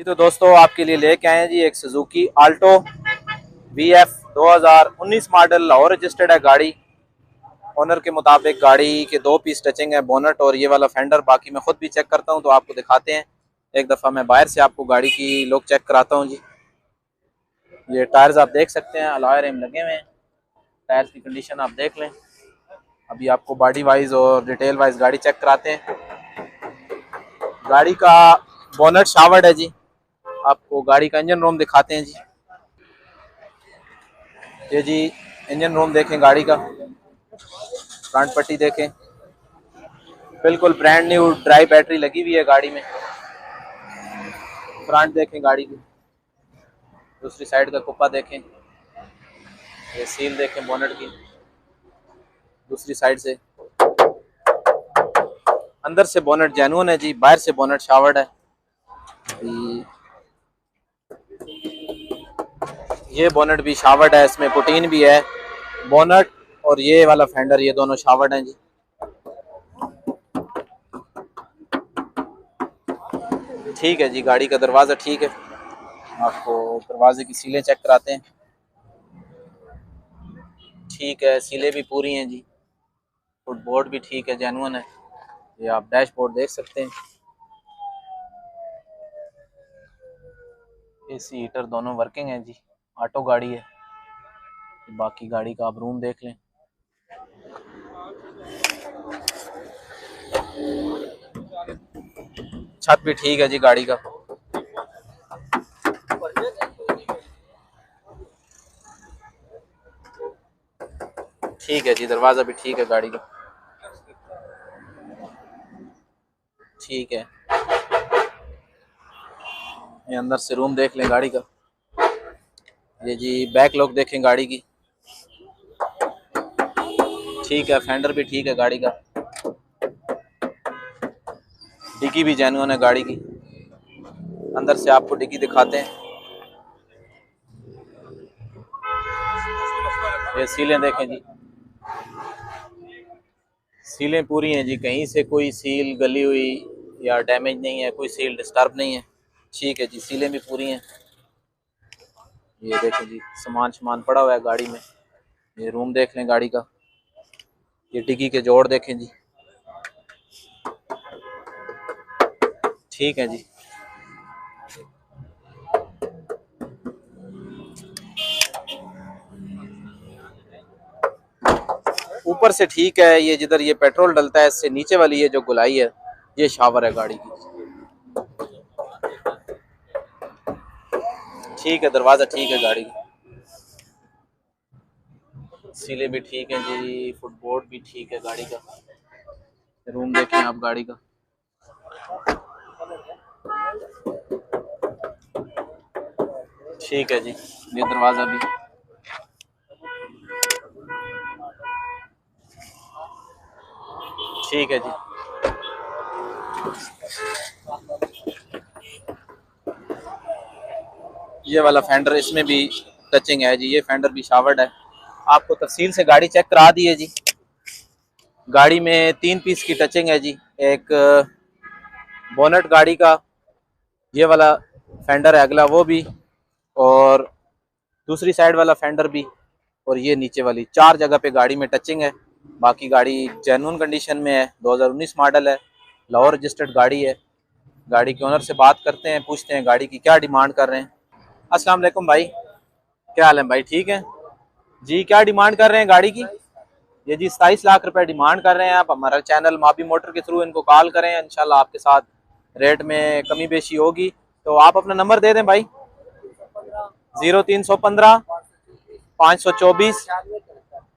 तो दोस्तों आपके लिए लेके आए हैं जी एक Suzuki Alto VF 2019 model, Lahore registered है गाड़ी। ओनर के मुताबिक गाड़ी के 2 पीस टचिंग है, बोनट और ये वाला फेंडर। बाकी मैं खुद भी चेक करता हूँ तो आपको दिखाते हैं। एक दफ़ा मैं बाहर से आपको गाड़ी की लुक चेक कराता हूँ जी। ये टायर्स आप देख सकते हैं, अलॉय रिम लगे हुए हैं। टायर की कंडीशन आप देख लें। अभी आपको बॉडी वाइज और डिटेल वाइज गाड़ी चेक कराते हैं। गाड़ी का बोनट शावर्ड है जी। आपको गाड़ी का इंजन रूम दिखाते हैं जी। ये जी इंजन रूम देखें गाड़ी का, फ्रंट पट्टी देखें, बिल्कुल ब्रांड न्यू ड्राई बैटरी लगी हुई है गाड़ी में। फ्रंट देखें गाड़ी की, दूसरी साइड का कुप्पा देखें, ये सील देखें बोनट की दूसरी साइड से। अंदर से बोनट जेन्युइन है जी, बाहर से बोनट शावर्ड है। ये बोनट भी शावर्ड है, इसमें पुटीन भी है। बोनट और ये वाला फेंडर ये दोनों शावर्ड हैं जी। ठीक है जी, गाड़ी का दरवाज़ा ठीक है। आपको दरवाजे की सीलें चेक कराते हैं। ठीक है, सीलें भी पूरी हैं जी। फुटबोर्ड भी ठीक है, जेन्युइन है। ये आप डैशबोर्ड देख सकते हैं। एसी हीटर दोनों वर्किंग है जी। ऑटो गाड़ी है। बाकी गाड़ी का आप रूम देख लें। छत भी ठीक है जी गाड़ी का। ठीक है जी, दरवाज़ा भी ठीक है गाड़ी का। ठीक है, ये अंदर से रूम देख लें गाड़ी का। ये जी बैक लुक देखें गाड़ी की। ठीक है, फेंडर भी ठीक है गाड़ी का। डिग्गी भी जेन्युइन है गाड़ी की। अंदर से आपको डिग्गी दिखाते हैं। ये सीलें देखें जी, सीलें पूरी हैं जी, कहीं से कोई सील गली हुई या डैमेज नहीं है, कोई सील डिस्टर्ब नहीं है। ठीक है जी, सीलें भी पूरी हैं। ये देखें जी, सामान पड़ा हुआ है गाड़ी में। ये रूम देख लें गाड़ी का। ये डिग्गी के जोड़ देखें जी। ठीक है जी। ऊपर से ठीक है। ये जिधर ये पेट्रोल डलता है इससे नीचे वाली ये जो गुलाई है ये शावर है गाड़ी की। ठीक है, दरवाज़ा ठीक है गाड़ी की। सीलें भी ठीक है जी, फुटबोर्ड भी ठीक है गाड़ी का। रूम देखें आप गाड़ी का। ठीक है जी, ये दरवाज़ा भी। ठीक है जी। ये वाला फेंडर इसमें भी टचिंग है जी। ये फेंडर भी शावर्ड है। आपको तफसील से गाड़ी चेक करा दी है जी। गाड़ी में 3 पीस की टचिंग है जी। एक बोनट गाड़ी का, ये वाला फेंडर है अगला वो भी, और दूसरी साइड वाला फेंडर भी, और ये नीचे वाली 4 जगह पे गाड़ी में टचिंग है। बाकी गाड़ी जेन्युइन कंडीशन में है, 2019 मॉडल है, लाहौर रजिस्टर्ड गाड़ी है। गाड़ी के ओनर से बात करते हैं, पूछते हैं गाड़ी की क्या डिमांड कर रहे हैं। अस्सलाम वालेकुम भाई, क्या हाल है भाई? ठीक है जी। क्या डिमांड कर रहे हैं गाड़ी की? ये जी 27 लाख रुपए डिमांड कर रहे हैं। आप हमारा चैनल माबी मोटर के थ्रू इनको कॉल करें, इंशाल्लाह आपके साथ रेट में कमी बेशी होगी। तो आप अपना नंबर दे दें भाई। 0315 524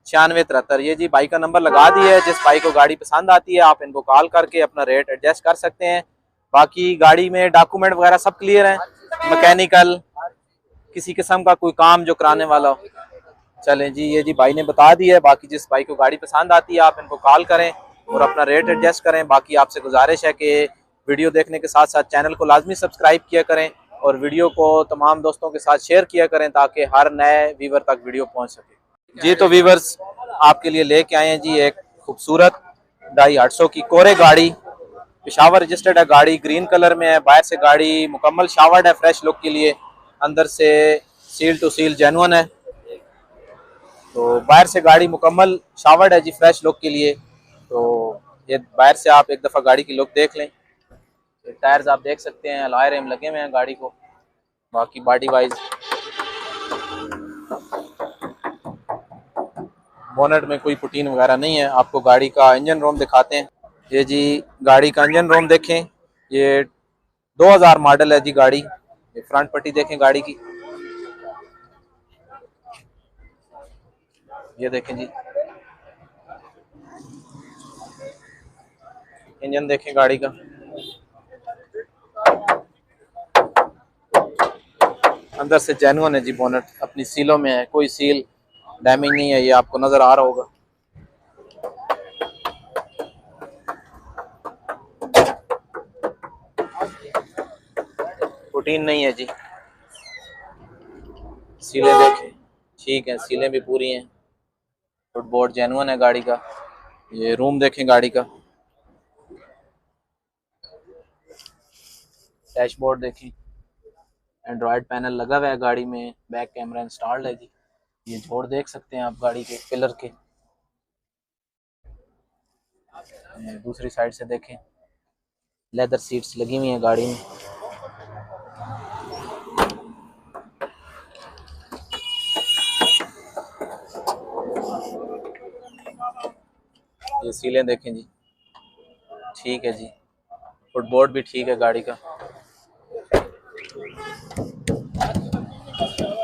9673। ये जी भाई का नंबर लगा दिया है। जिस भाई को गाड़ी पसंद आती है आप इनको कॉल करके अपना रेट एडजस्ट कर सकते हैं। बाकी गाड़ी में डॉक्यूमेंट वगैरह सब क्लियर है, मैकेनिकल किसी किस्म का कोई काम जो कराने वाला हो। चलें जी, ये जी भाई ने बता दिया है। बाकी जिस भाई को गाड़ी पसंद आती है आप इनको कॉल करें और अपना रेट एडजस्ट करें। बाकी आपसे गुजारिश है कि वीडियो देखने के साथ साथ चैनल को लाजमी सब्सक्राइब किया करें और वीडियो को तमाम दोस्तों के साथ शेयर किया करें ताकि हर नए व्यूवर तक वीडियो पहुंच सके जी। तो व्यूवर्स आपके लिए लेके आए हैं जी एक खूबसूरत 250 की कोरे गाड़ी। पेशावर रजिस्टर्ड है गाड़ी, ग्रीन कलर में है। बाहर से गाड़ी मुकम्मल शावर्ड है फ्रेश लुक के लिए, अंदर से सील टू सील जेन्युइन है। तो बाहर से गाड़ी मुकम्मल शावर्ड है जी फ्रेश लुक के लिए। तो ये बाहर से आप एक दफ़ा गाड़ी की लुक देख लें। टायर्स आप देख सकते हैं, अलॉय रिम लगे हुए हैं गाड़ी को। बाकी बॉडी वाइज बोनेट में कोई पुटीन वगैरह नहीं है। आपको गाड़ी का इंजन रूम दिखाते हैं। ये जी गाड़ी का इंजन रूम देखें, ये 2000 मॉडल है जी गाड़ी। ये फ्रंट पट्टी देखें गाड़ी की, ये देखें जी। इंजन देखें गाड़ी का, अंदर से जेन्युइन है जी। बोनेट अपनी सीलों में है, कोई सील डैमेज नहीं है, ये आपको नज़र आ रहा होगा। पुटीन नहीं है जी। सीलें देखें ठीक है, सीलें भी पूरी हैं। फुटबोर्ड जेन्युइन है गाड़ी का। ये रूम देखें गाड़ी का, डैशबोर्ड देखें, एंड्रॉयड पैनल लगा हुआ है गाड़ी में, बैक कैमरा इंस्टॉल्ड है जी। ये जोड़ देख सकते हैं आप गाड़ी के पिलर के। दूसरी साइड से देखें, लेदर सीट्स लगी हुई हैं गाड़ी में। ये सीलें देखें जी ठीक है जी। फुटबोर्ड भी ठीक है गाड़ी का,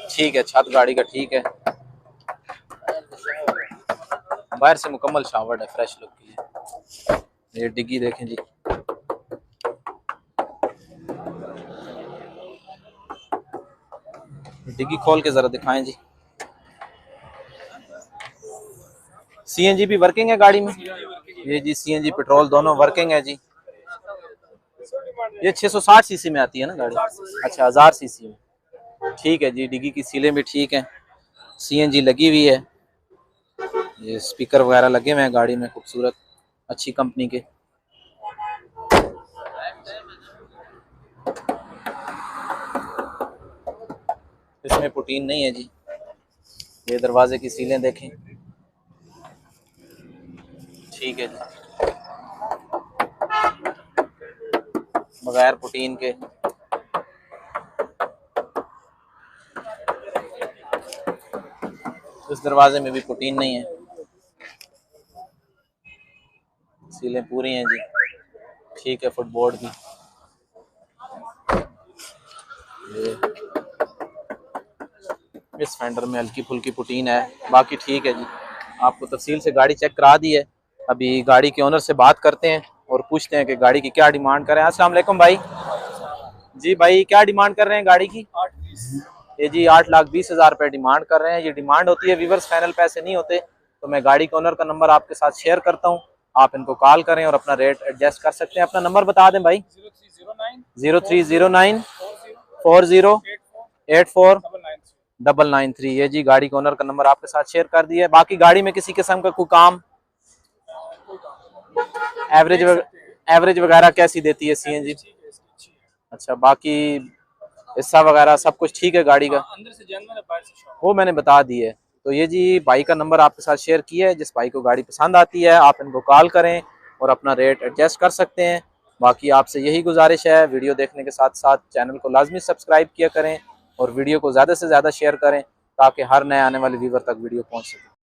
ठीक है। छत गाड़ी का ठीक है। बाहर से मुकम्मल शावर्ड है फ्रेश लुक के लिए। ये डिग्गी देखें जी, डिग्गी खोल के जरा दिखाएं जी। सीएनजी भी वर्किंग है गाड़ी में। ये जी सीएनजी पेट्रोल दोनों वर्किंग है जी। ये 660 सीसी में आती है ना गाड़ी? अच्छा 1000 सीसी में, ठीक है जी। डिग्गी की सीलें भी ठीक हैं, सीएनजी लगी हुई है। ये स्पीकर वगैरह लगे हुए हैं गाड़ी में खूबसूरत, अच्छी कंपनी के। इसमें पुटीन नहीं है जी। ये दरवाजे की सीलें देखें ठीक है जी, बगैर पुटीन के। इस दरवाजे में भी पुटीन नहीं है, सीलें पूरी हैं जी ठीक है। फुटबोर्ड भी ये इस फेंडर में हल्की फुल्की पुटीन है, बाकी ठीक है जी। आपको तफसील से गाड़ी चेक करा दी है। अभी गाड़ी के ओनर से बात करते हैं और पूछते हैं कि गाड़ी की क्या डिमांड करें। अस्सलाम वालेकुम भाई। जी भाई क्या डिमांड कर रहे हैं गाड़ी की? ये जी 8,20,000 रुपये डिमांड कर रहे हैं। ये डिमांड होती है व्यूअर्स, फाइनल पैसे नहीं होते। तो मैं गाड़ी के ओनर का नंबर आपके साथ शेयर करता हूँ, आप इनको कॉल करें और अपना रेट एडजस्ट कर सकते हैं। अपना नंबर बता दें भाई। 0309 4084 993। ये जी गाड़ी के ओनर का नंबर आपके साथ शेयर कर दिया है। बाकी गाड़ी में किसी किस्म का कोई काम, एवरेज वगैरह कैसी देती है सीएनजी? अच्छा, बाकी हिस्सा वगैरह सब कुछ ठीक है गाड़ी का? अंदर से जानवर है, बाहर से वो मैंने बता दी है। तो ये जी भाई का नंबर आपके साथ शेयर किया है। जिस भाई को गाड़ी पसंद आती है आप इनको कॉल करें और अपना रेट एडजस्ट कर सकते हैं। बाकी आपसे यही गुजारिश है, वीडियो देखने के साथ साथ चैनल को लाजमी सब्सक्राइब किया करें और वीडियो को ज़्यादा से ज़्यादा शेयर करें ताकि हर नए आने वाले व्यूवर तक वीडियो पहुँच सके।